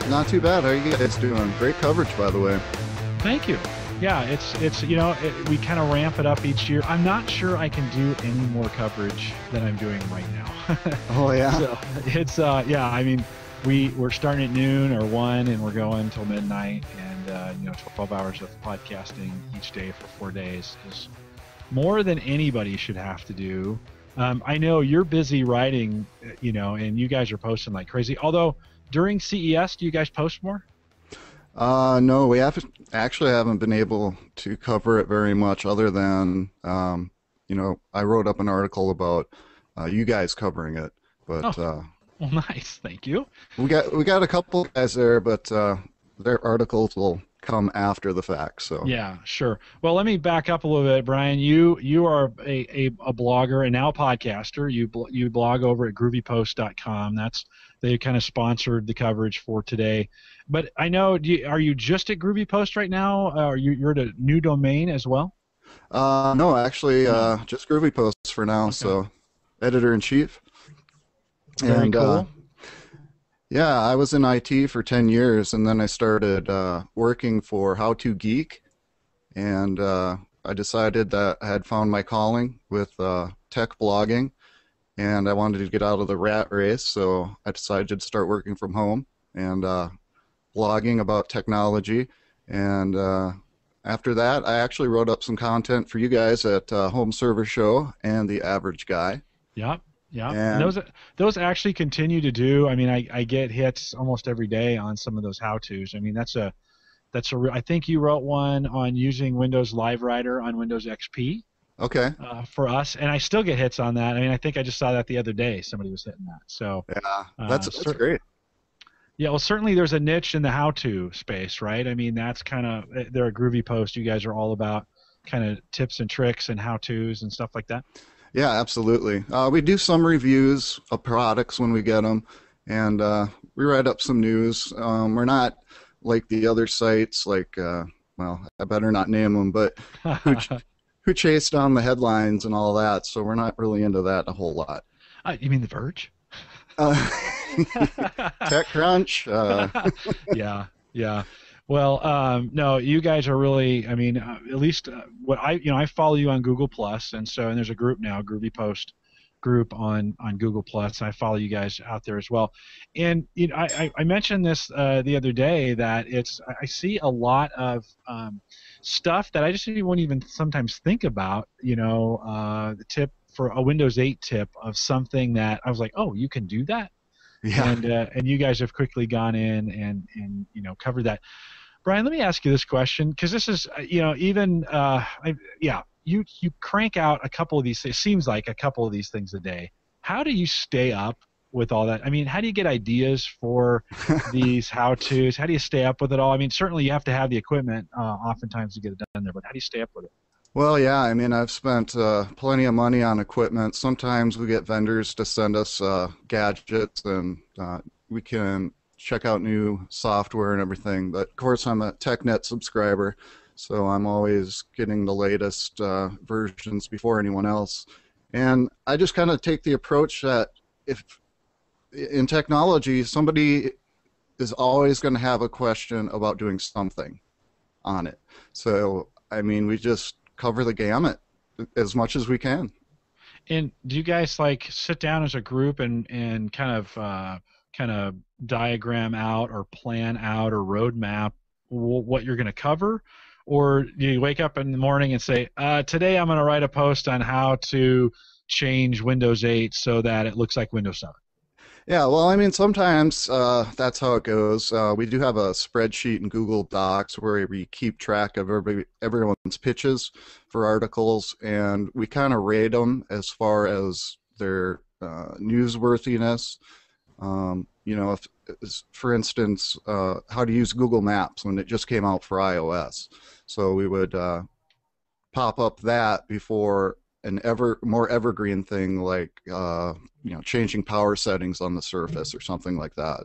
Not too bad. How are you guys doing? Great coverage, by the way. Thank you. Yeah, we kind of ramp it up each year. I'm not sure I can do any more coverage than I'm doing right now. Oh yeah. So it's yeah. I mean, we're starting at noon or 1, and we're going till midnight, and 12 hours of podcasting each day for 4 days is more than anybody should have to do. I know you're busy writing, and you guys are posting like crazy. Although during CES, do you guys post more? No, we haven't been able to cover it very much, other than I wrote up an article about you guys covering it, but well, nice, thank you. we got a couple guys there, but their articles will come after the fact. So Yeah, sure. Well, let me back up a little bit, Brian. You are a blogger and now a podcaster. You blog over at GroovyPost.com. They kind of sponsored the coverage for today. But I know, are you just at GroovyPost right now? You're at a new domain as well? no, actually, just GroovyPost for now. Okay. So editor-in-chief. Very cool. Yeah, I was in IT for 10 years, and then I started working for How To Geek, and I decided that I had found my calling with tech blogging, and I wanted to get out of the rat race, so I decided to start working from home and blogging about technology. And after that, I actually wrote up some content for you guys at Home Server Show and The Average Guy. Yep. Yeah, And those actually continue to do. I mean, I get hits almost every day on some of those how-tos. I mean, I think you wrote one on using Windows Live Writer on Windows XP. okay. For us, and I still get hits on that. I mean, I think I just saw that the other day. Somebody was hitting that. So Yeah, that's great. yeah, well, certainly there's a niche in the how-to space, right? I mean, that's kind of they're a GroovyPost. You guys are all about kind of tips and tricks and how-tos and stuff like that. Yeah, absolutely. We do some reviews of products when we get them, and we write up some news. We're not like the other sites, like, well, I better not name them, but who chase down the headlines and all that, so we're not really into that a whole lot. You mean The Verge? TechCrunch. Yeah. Well, no, you guys are really. I mean, at least what I follow you on Google Plus, and there's a group now, GroovyPost group on Google Plus. I follow you guys out there as well, and I mentioned this the other day that I see a lot of stuff that I just won't even sometimes think about. The tip for a Windows 8 tip of something that I was like, oh, you can do that. Yeah. And you guys have quickly gone in and covered that. Brian, let me ask you this question, because this is you crank out a couple of these. It seems like a couple of these things a day. How do you stay up with all that? I mean, how do you get ideas for these how-tos? How do you stay up with it all? I mean, certainly you have to have the equipment oftentimes to get it done there, but how do you stay up with it? Well, yeah, I mean, I've spent plenty of money on equipment. Sometimes we get vendors to send us gadgets, and we can check out new software and everything. But of course, I'm a TechNet subscriber, so I'm always getting the latest versions before anyone else. And I just kind of take the approach that if in technology, somebody is always going to have a question about doing something on it. So, I mean, we just cover the gamut as much as we can. And do you guys like sit down as a group and kind of diagram out or plan out or roadmap what you're going to cover, or do you wake up in the morning and say, today I'm going to write a post on how to change Windows 8 so that it looks like Windows 7? Yeah, well, I mean, sometimes that's how it goes. We do have a spreadsheet in Google Docs where we keep track of everyone's pitches for articles, and we kind of rate them as far as their newsworthiness. For instance, how to use Google Maps when it just came out for iOS. So we would pop up that before an more evergreen thing like changing power settings on the Surface or something like that.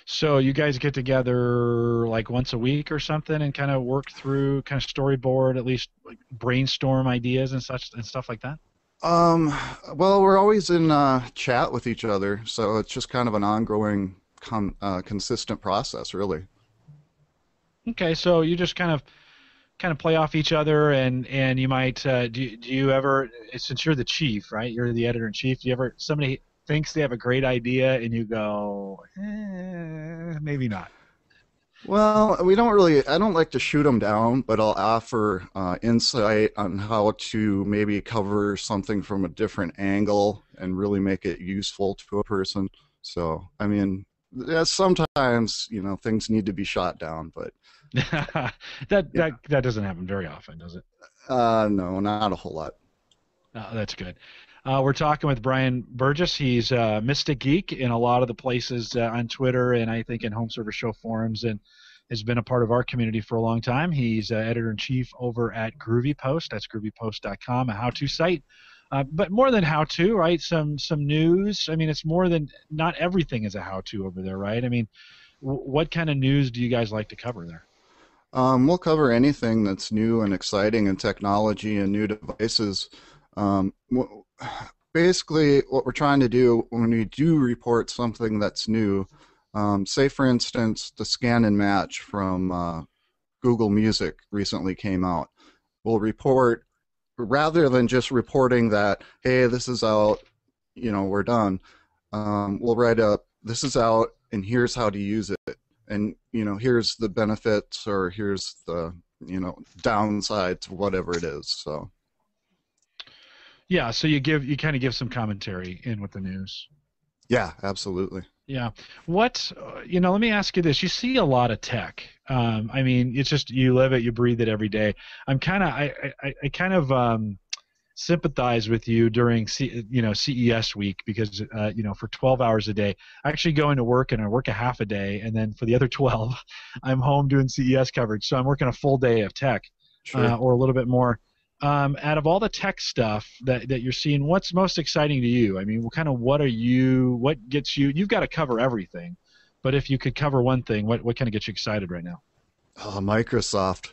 So you guys get together like once a week or something and kind of work through, kind of storyboard, at least like brainstorm ideas and such and stuff like that? Well, we're always in chat with each other, so it's just kind of an ongoing consistent process, really. Okay, so you just kind of play off each other, and you might do you ever, since you're the chief, right? You're the editor in chief. Do you ever somebody thinks they have a great idea and you go, maybe not. Well, we don't really, I don't like to shoot them down, but I'll offer insight on how to maybe cover something from a different angle and really make it useful to a person. So, I mean, yeah, sometimes, things need to be shot down, but yeah, That doesn't happen very often, does it? no, not a whole lot. That's good. We're talking with Brian Burgess. He's Mystic Geek in a lot of the places on Twitter and I think in Home Server Show forums, and has been a part of our community for a long time. He's editor in chief over at GroovyPost. That's groovypost.com, a how-to site. But more than how-to, right? Some news. I mean, it's more than, not everything is a how-to over there, right? I mean, what kind of news do you guys like to cover there? We'll cover anything that's new and exciting in technology and new devices. Basically, what we're trying to do when we do report something that's new, say for instance, the scan and match from Google Music recently came out. We'll report, rather than just reporting that, hey, this is out, we're done. We'll write up, this is out, and here's how to use it. And, here's the benefits, or here's the, downsides, whatever it is. So. Yeah, so you kind of give some commentary in with the news. Yeah, absolutely. Yeah. Let me ask you this. You see a lot of tech. I mean, it's just, you live it, you breathe it every day. I kind of sympathize with you during CES week, because for 12 hours a day, I actually go into work and I work a half a day, and then for the other 12, I'm home doing CES coverage. So I'm working a full day of tech, Sure. or a little bit more. Out of all the tech stuff that you're seeing, what's most exciting to you? I mean, what gets you, you've got to cover everything, but if you could cover one thing, what kind of gets you excited right now? Microsoft.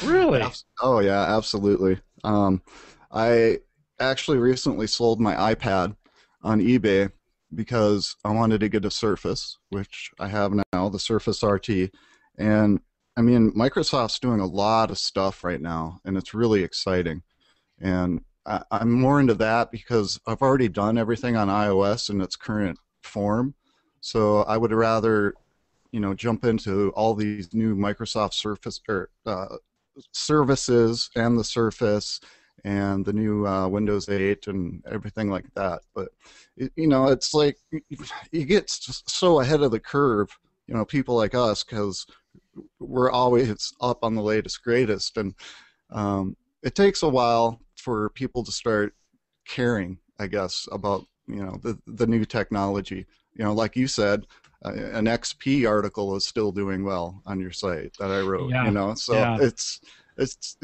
Really? Oh yeah, absolutely. I actually recently sold my iPad on eBay because I wanted to get a Surface, which I have now, the Surface RT. And I mean, Microsoft's doing a lot of stuff right now, and it's really exciting. And I'm more into that because I've already done everything on iOS in its current form. So I would rather, jump into all these new Microsoft Surface services and the Surface and the new Windows 8 and everything like that. But it's like you get so ahead of the curve, people like us, because we're always up on the latest greatest, and it takes a while for people to start caring, I guess, about the new technology. Like you said, an XP article is still doing well on your site that I wrote. Yeah. So Yeah. it's It's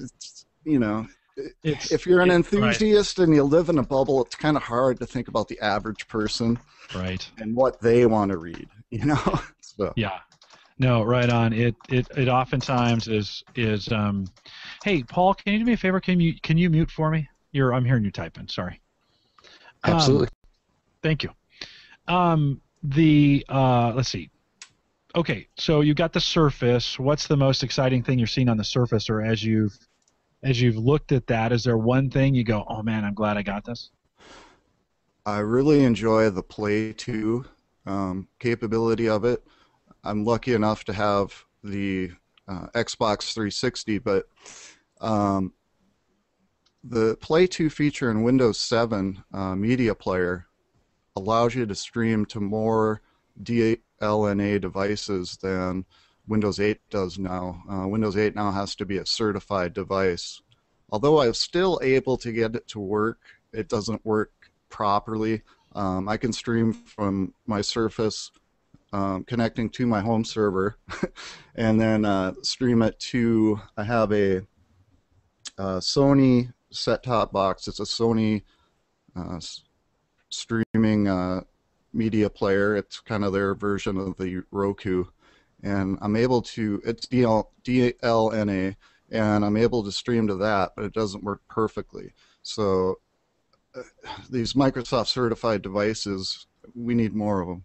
if you're an right. enthusiast and you live in a bubble, it's kind of hard to think about the average person Right. and what they want to read. So. Yeah. No, right on. It oftentimes is. Hey, Paul, can you do me a favor? Can you mute for me? I'm hearing you typing. Sorry. Um, Absolutely. Thank you. Let's see. Okay, so you got the Surface. What's the most exciting thing you're seeing on the Surface, or as you've looked at that, is there one thing you go, oh man, I'm glad I got this? I really enjoy the Play 2 capability of it. I'm lucky enough to have the Xbox 360, but um, the Play 2 feature in Windows 7 Media Player allows you to stream to more DLNA devices than Windows 8 does now. Windows 8 now has to be a certified device. Although I'm still able to get it to work, it doesn't work properly. I can stream from my Surface, connecting to my home server, and then stream it to, I have a Sony set-top box. It's a Sony uh, streaming media player. It's kind of their version of the Roku, and I'm able to, it's DLNA, and I'm able to stream to that, but it doesn't work perfectly. So these Microsoft certified devices, we need more of them.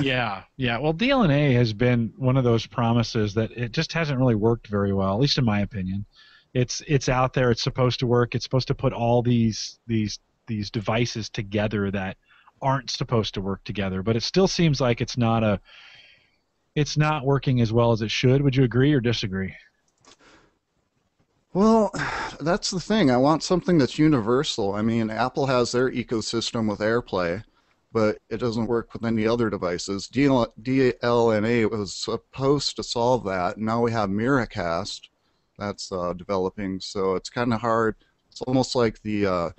Yeah, yeah. Well, DLNA has been one of those promises that it just hasn't really worked very well, at least in my opinion. It's out there. It's supposed to work. It's supposed to put all these devices together that aren't supposed to work together. But it still seems like it's not working as well as it should. Would you agree or disagree? Well, that's the thing. I want something that's universal. I mean, Apple has their ecosystem with AirPlay, but it doesn't work with any other devices. DLNA was supposed to solve that. Now we have Miracast that's developing, so it's kind of hard. It's almost like the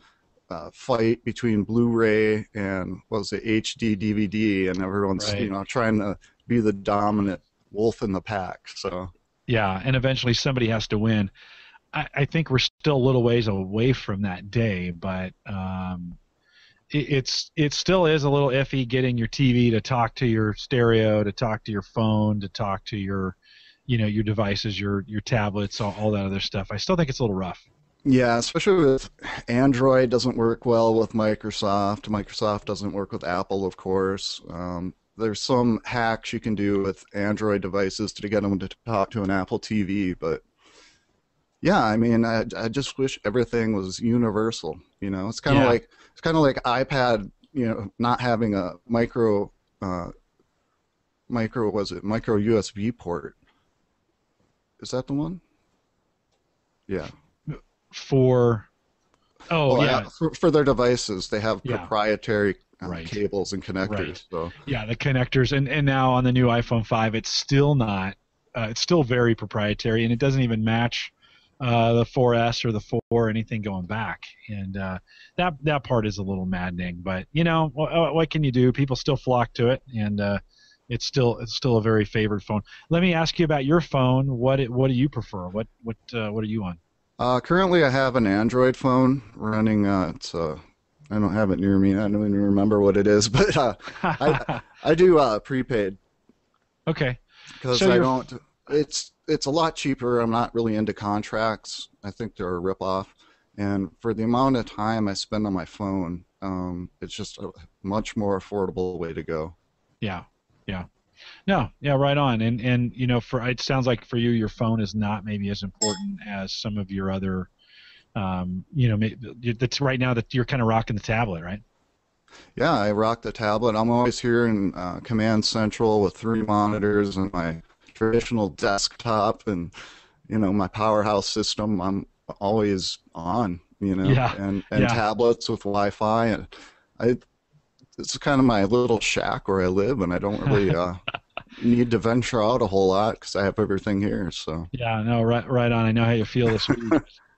fight between Blu-ray and what was it, HD DVD, and everyone's Right. trying to be the dominant wolf in the pack. So Yeah, and eventually somebody has to win. I think we're still a little ways away from that day, but it still is a little iffy getting your TV to talk to your stereo, to talk to your phone, to talk to your, your devices, your tablets, all that other stuff. I still think it's a little rough. yeah, especially with Android doesn't work well with Microsoft. Microsoft doesn't work with Apple, of course. There's some hacks you can do with Android devices to get them to talk to an Apple TV, but yeah, I mean, I just wish everything was universal. It's kind of Yeah. like iPad, not having a micro USB port. Is that the one? Yeah. For oh Well, yeah, for their devices, they have yeah, proprietary right, cables and connectors. right. So Yeah, the connectors, and now on the new iPhone 5, it's still not. It's still very proprietary, and it doesn't even match the 4S or the 4 or anything going back. And that part is a little maddening. But what can you do? People still flock to it, and it's still a very favored phone. Let me ask you about your phone. What do you prefer? What are you on? currently, I have an Android phone running. I don't have it near me. I don't even remember what it is, but I I do prepaid Okay, because so I you're don't. It's a lot cheaper. I'm not really into contracts. I think they're a ripoff. And for the amount of time I spend on my phone, it's just a much more affordable way to go. yeah, yeah. No, yeah, right on. And for it sounds like for you, your phone is not maybe as important as some of your other, that's right now that you're kind of rocking the tablet, right? Yeah, I rock the tablet. I'm always here in Command Central with three monitors and my traditional desktop and my powerhouse system. I'm always on, Yeah, and yeah, tablets with Wi-Fi. And I it's kind of my little shack where I live, and I don't really need to venture out a whole lot because I have everything here. So yeah. No, right on. I know how you feel this week.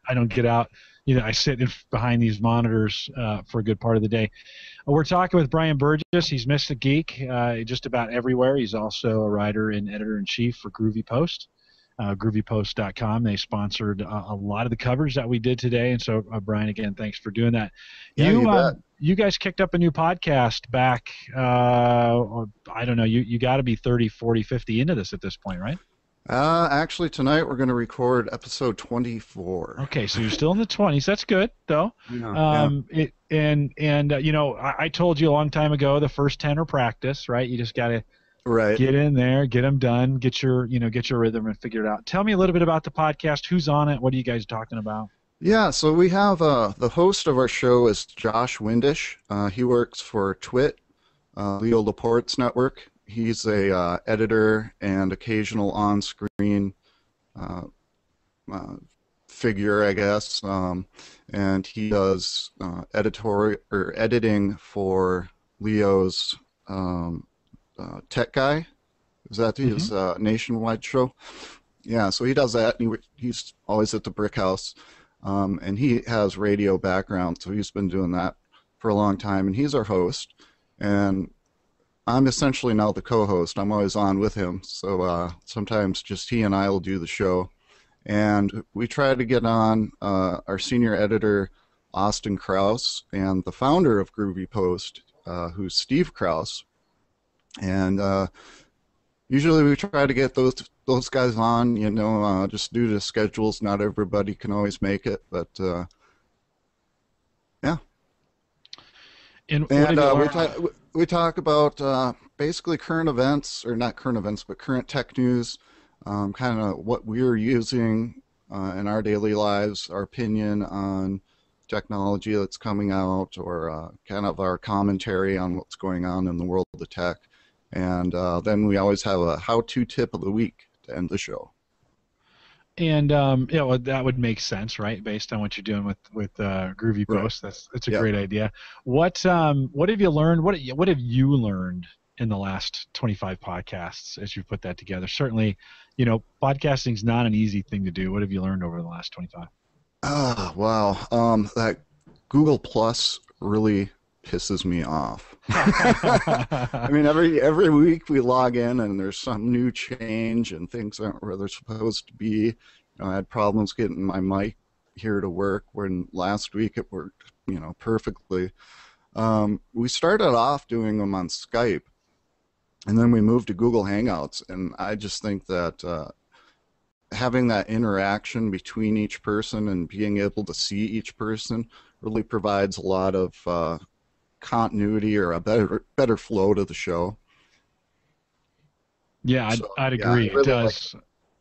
I don't get out. I sit behind these monitors for a good part of the day. We're talking with Brian Burgess. He's Mr. Geek just about everywhere. He's also a writer and editor-in-chief for GroovyPost, groovypost.com. They sponsored a lot of the covers that we did today. And so, Brian, again, thanks for doing that. yeah, you bet. You guys kicked up a new podcast back, I don't know, you got to be 30, 40, 50 into this at this point, right? Actually, tonight we're going to record episode 24. Okay, so you're still in the 20s. That's good, though. Yeah, yeah. I told you a long time ago the first 10 are practice, right? You just got to Right. get in there, get them done, get your rhythm and figure it out. Tell me a little bit about the podcast. Who's on it? What are you guys talking about? Yeah, so we have the host of our show is Josh Windish. He works for Twit, Leo Laporte's network. He's a editor and occasional on-screen uh, uh, figure, I guess, and he does editorial or editing for Leo's Tech Guy. Is that Hmm. his nationwide show? Yeah, so he does that. And he's always at the Brick House, and he has radio background, so he's been doing that for a long time. And he's our host, and I'm essentially now the co-host. I'm always on with him, so sometimes just he and I will do the show. And we try to get on our senior editor, Austin Kraus, and the founder of Groovy Post, who's Steve Kraus. And usually we try to get those guys on, just due to schedules. Not everybody can always make it, but yeah. And what And have you we learned? try. we talk about basically current events, or not current events, but current tech news, kind of what we're using in our daily lives, our opinion on technology that's coming out, or kind of our commentary on what's going on in the world of tech. And then we always have a how-to tip of the week to end the show. And well, that would make sense, right? Based on what you're doing with Groovy Right. Post, that's a Yeah. great idea. What have you learned? What have you learned in the last 25 podcasts as you put that together? Certainly, podcasting is not an easy thing to do. What have you learned over the last 25? Ah, wow. That Google Plus really pisses me off. I mean, every week we log in and there's some new change and things aren't where they're supposed to be. I had problems getting my mic here to work when last week it worked, perfectly. We started off doing them on Skype, and then we moved to Google Hangouts, and I just think that having that interaction between each person and being able to see each person really provides a lot of continuity, or a better flow to the show. Yeah, So I'd yeah, agree. It does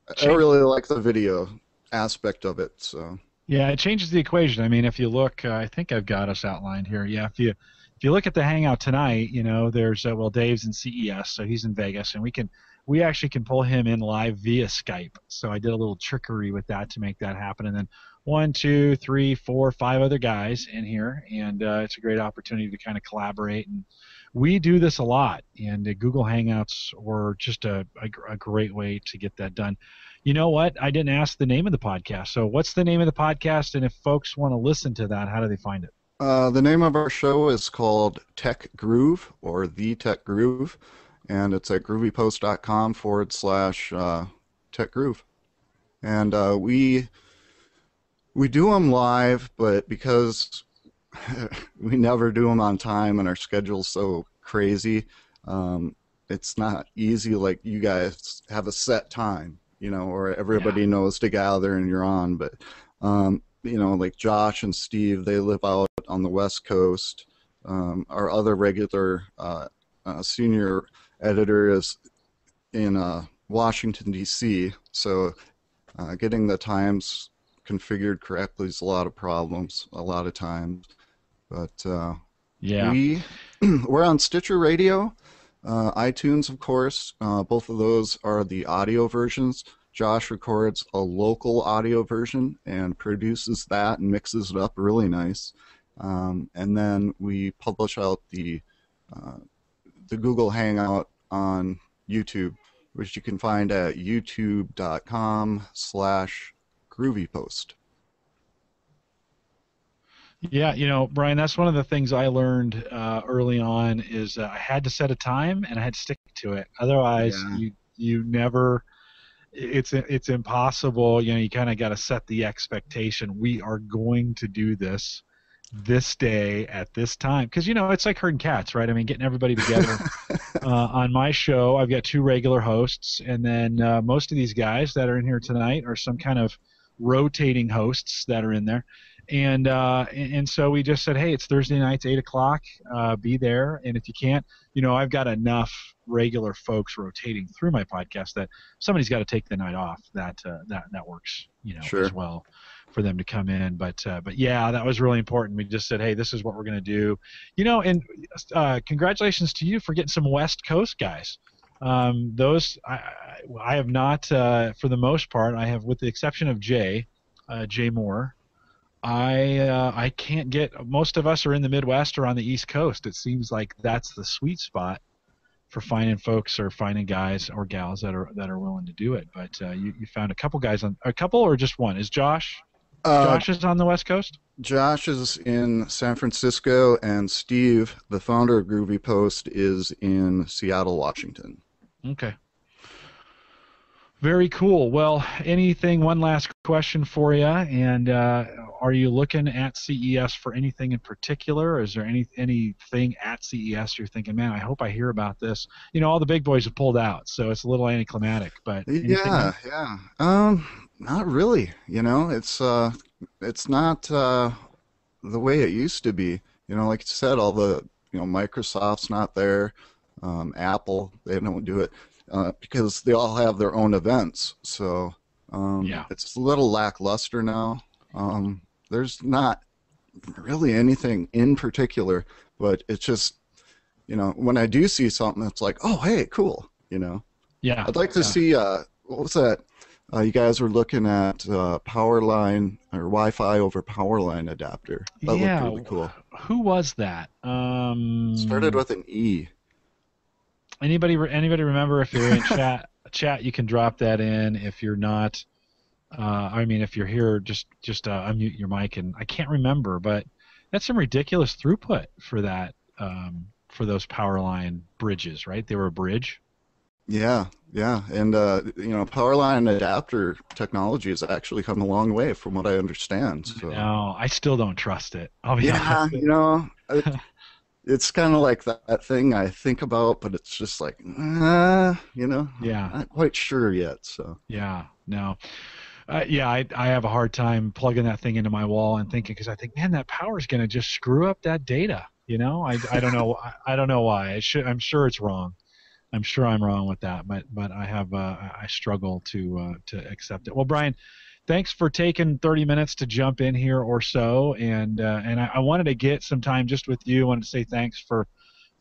I change. really like the video aspect of it. So Yeah, it changes the equation. I mean, if you look, I think I've got us outlined here. Yeah, if you look at the Hangout tonight, there's well, Dave's in CES, so he's in Vegas, and we actually can pull him in live via Skype. So I did a little trickery with that to make that happen, and then one, two, three, four, five other guys in here, and it's a great opportunity to kind of collaborate. And we do this a lot, and Google Hangouts were just a great way to get that done. You know what? I didn't ask the name of the podcast. So what's the name of the podcast? And if folks want to listen to that, how do they find it? the name of our show is called Tech Groove, or The Tech Groove, and it's at groovypost.com/, Tech Groove. And we do them live, but because we never do them on time and our schedule's so crazy, it's not easy like you guys have a set time, or Yeah. everybody knows to gather and you're on. But, like Josh and Steve, they live out on the West Coast. Our other regular senior editor is in Washington, D.C., so getting the times configured correctly is a lot of problems a lot of times. But Yeah. we we're on Stitcher Radio, iTunes, of course. Both of those are the audio versions. Josh records a local audio version and produces that and mixes it up really nice. And then we publish out the Google Hangout on YouTube, which you can find at youtube.com/GroovyPost. Yeah, Brian, that's one of the things I learned early on is I had to set a time and I had to stick to it. Otherwise, Yeah. you never. It's impossible. You kind of got to set the expectation. We are going to do this day at this time, because it's like herding cats, right? I mean, getting everybody together. On my show, I've got two regular hosts, and then most of these guys that are in here tonight are some kind of rotating hosts that are in there. And so we just said, hey, it's Thursday nights, 8 o'clock. Be there, and if you can't, I've got enough regular folks rotating through my podcast that somebody's got to take the night off. That works, Sure. as well, for them to come in. But yeah, that was really important. We just said, hey, this is what we're going to do, and congratulations to you for getting some West Coast guys. Those I have not, for the most part. I have, with the exception of Jay Moore. I can't get. Most of us are in the Midwest or on the East Coast. It seems like that's the sweet spot for finding folks or finding guys or gals that are willing to do it. But you found a couple guys, on a couple, or just one? Is Josh? Uh, Josh is on the West Coast. Josh is in San Francisco, and Steve, the founder of Groovy Post, is in Seattle, Washington. Okay. Very cool. Well, one last question for you, and are you looking at CES for anything in particular? Or is there anything at CES you're thinking, man, I hope I hear about this? All the big boys have pulled out, so it's a little anticlimactic, but anything new? Yeah. Not really. It's not the way it used to be. Like you said, all the Microsoft's not there, Apple, they don't do it because they all have their own events. So Yeah. it's a little lackluster now. There's not really anything in particular, but it's just, when I do see something, it's like, oh, hey, cool. Yeah. I'd like to Yeah. see, what was that? You guys were looking at power line or Wi-Fi over power line adapter. That looked Yeah. really cool. Who was that? Started with an E. Anybody remember? If you're in chat, you can drop that in. If you're not, if you're here, just unmute your mic. And I can't remember, but that's some ridiculous throughput for that, for those power line bridges, right? They were a bridge. Yeah, yeah, and power line adapter technology has actually come a long way, from what I understand. So No, I still don't trust it. I'll be yeah, honest. it's kind of like that thing I think about, but it's just like, Yeah. not quite sure yet. So Yeah. No. Yeah, I have a hard time plugging that thing into my wall and thinking, because I think, man, that power is going to just screw up that data. I don't know. I don't know why. I'm sure it's wrong. I'm sure I'm wrong with that, but I struggle to accept it. Well, Brian, thanks for taking 30 minutes to jump in here or so, and I wanted to get some time just with you. I wanted to say thanks for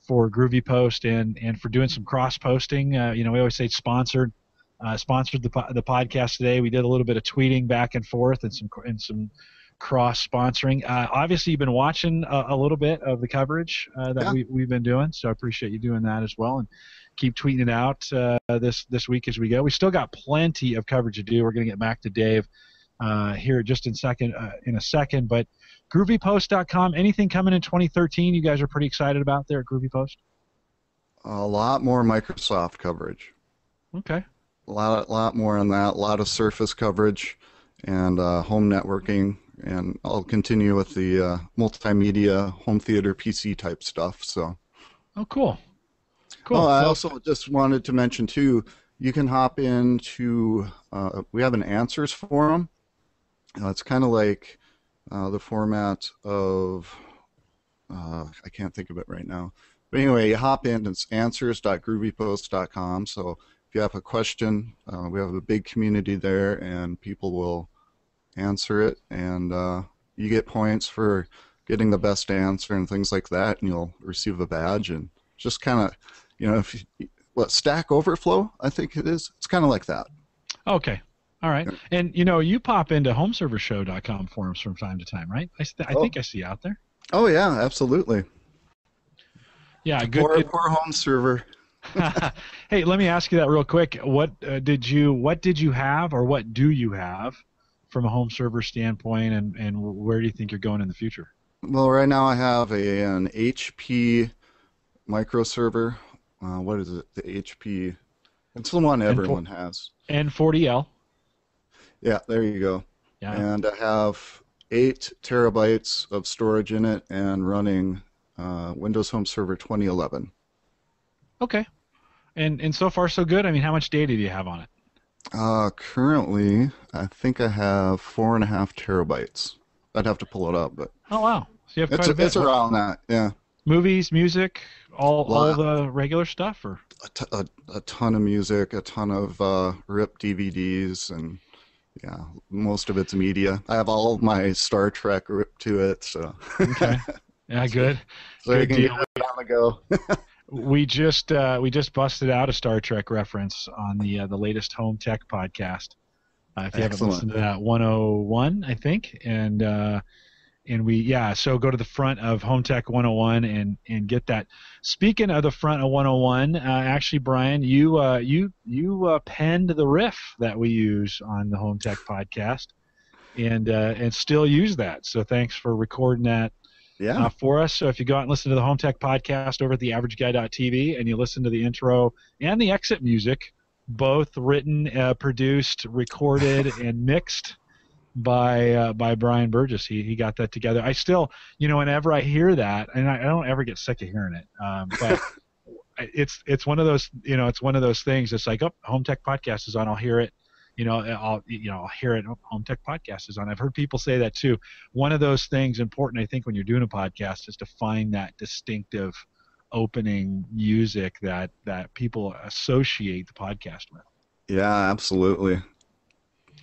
GroovyPost and for doing some cross posting. We always say sponsored the podcast today. We did a little bit of tweeting back and forth and some cross sponsoring. Obviously, you've been watching a little bit of the coverage that yeah, we've been doing, so I appreciate you doing that as well. And keep tweeting it out this week as we go. We still got plenty of coverage to do. We're going to get back to Dave here just in a second. But GroovyPost.com, anything coming in 2013 you guys are pretty excited about there at GroovyPost? a lot more Microsoft coverage. Okay. A lot more on that. A lot of Surface coverage and home networking, and I'll continue with the multimedia, home theater, PC type stuff. So. Oh, cool. Cool. Oh, I Well, also just wanted to mention too, you can hop into, we have an answers forum. It's kind of like the format of, I can't think of it right now. But anyway, you hop in, it's answers.groovypost.com. So if you have a question, we have a big community there, and people will answer it, and you get points for getting the best answer and things like that, and you'll receive a badge. And just kind of, if you, Stack Overflow, I think it is. It's kind of like that. okay. All right. And, you pop into homeservershow.com forums from time to time, right? I think I see out there. Oh, yeah, absolutely. Yeah, Poor good. home server. Hey, let me ask you that real quick. What did you have, or what do you have from a home server standpoint, and where do you think you're going in the future? Well, right now I have an HP microserver. What is it? The HP. It's the one everyone has. N40L. Yeah, there you go. Yeah. And I have 8 terabytes of storage in it and running Windows Home Server 2011. Okay. And so far so good. I mean, how much data do you have on it? Currently, I think I have 4.5 terabytes. I'd have to pull it up, but Oh wow. So you have quite a bit. it's around that. Yeah. Movies, music, all the regular stuff, or? A ton of music, a ton of ripped DVDs, and yeah, most of it's media. I have all of my Star Trek ripped to it, so. Okay. Yeah, good. So Good you can deal. get it on the go. We just busted out a Star Trek reference on the latest Home Tech podcast. If you haven't Excellent. listened to that, 101, I think, so go to the front of Home Tech 101 and get that. Speaking of the front of 101, actually, Brian, you penned the riff that we use on the Home Tech podcast, and still use that. So thanks for recording that. Yeah. For us. So if you go out and listen to the Home Tech podcast over at theaverageguy.tv, and you listen to the intro and the exit music, both written, produced, recorded, and mixed by Brian Burgess. He got that together. I still, whenever I hear that, and I don't ever get sick of hearing it, but it's one of those, it's one of those things. It's like, oh, Home Tech podcast is on. I'll hear it, I'll hear it. Home Tech Podcast is on. I've heard people say that too. One of those things important, I think, when you're doing a podcast is to find that distinctive opening music that people associate the podcast with. Yeah, absolutely.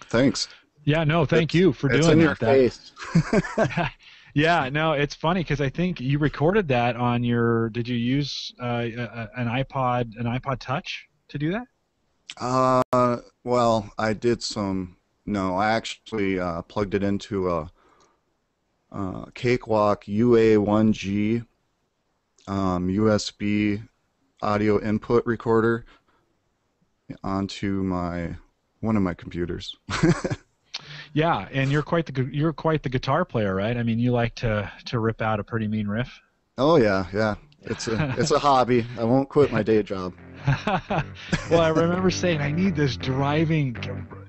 Thanks. Yeah, no, thank you for doing that. It's in your face. Yeah, no, it's funny because I think you recorded that on your. Did you use an iPod Touch to do that? Well, I did some. No, I actually plugged it into a Cakewalk UA1G USB audio input recorder onto one of my computers. Yeah, and you're quite the guitar player, right? I mean, you like to rip out a pretty mean riff. Oh yeah, yeah. It's a hobby. I won't quit my day job. Well, I remember saying I need this driving.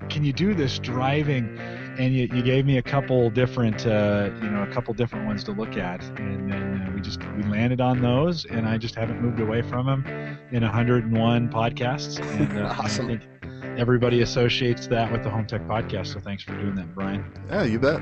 Can you do this driving? And you gave me a couple different ones to look at, and then we landed on those, and I just haven't moved away from them in 101 podcasts. And Awesome. I think everybody associates that with the Home Tech Podcast. So thanks for doing that, Brian. Yeah, you bet.